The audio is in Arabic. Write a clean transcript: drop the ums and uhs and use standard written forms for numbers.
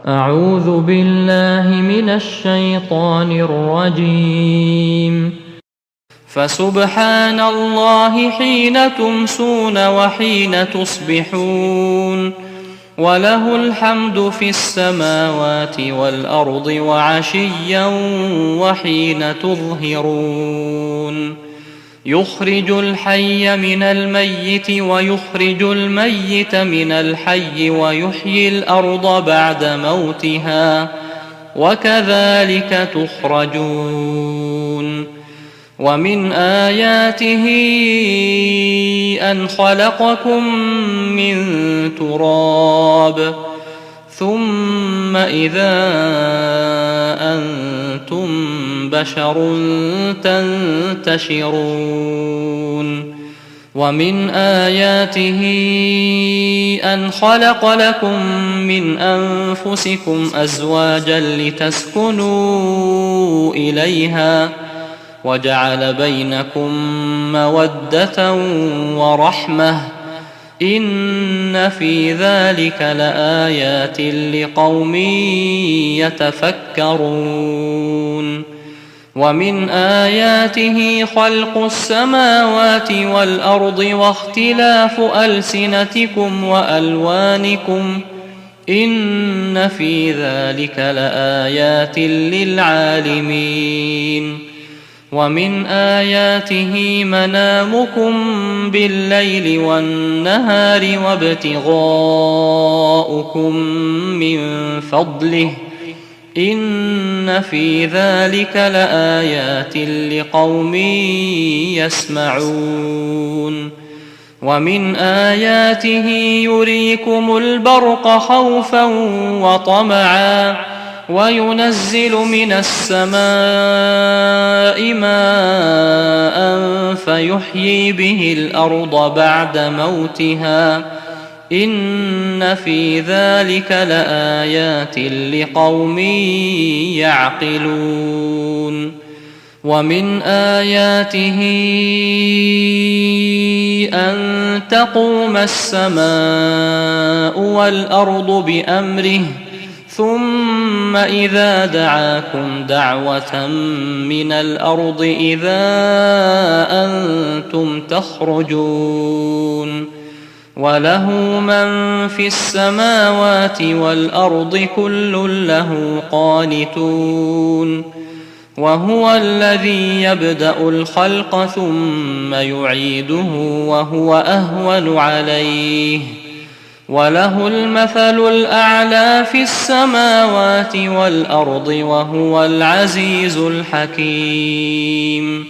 أعوذ بالله من الشيطان الرجيم. فسبحان الله حين تمسون وحين تصبحون، وله الحمد في السماوات والأرض وعشيا وحين تظهرون. يخرج الحي من الميت ويخرج الميت من الحي ويحيي الأرض بعد موتها، وكذلك تخرجون. ومن آياته أن خلقكم من تراب ثم إذا أنتم بشر تنتشرون. ومن آياته أن خلق لكم من أنفسكم أزواجا لتسكنوا إليها، وجعل بينكم مودة ورحمة، إن في ذلك لآيات لقوم يتفكرون. ومن آياته خلق السماوات والأرض واختلاف ألسنتكم وألوانكم، إن في ذلك لآيات للعالمين. ومن آياته منامكم بالليل والنهار وابتغاؤكم من فضله، إن في ذلك لآيات لقوم يسمعون. ومن آياته يريكم البرق خوفا وطمعا، وينزل من السماء ماء فيحيي به الأرض بعد موتها، إن في ذلك لآيات لقوم يعقلون. ومن آياته أن تقوم السماء والأرض بأمره، ثم إذا دعاكم دعوة من الأرض إذا أنتم تخرجون. وله من في السماوات والأرض كل له قانتون. وهو الذي يبدأ الخلق ثم يعيده وهو أهون عليه، وله المثل الأعلى في السماوات والأرض وهو العزيز الحكيم.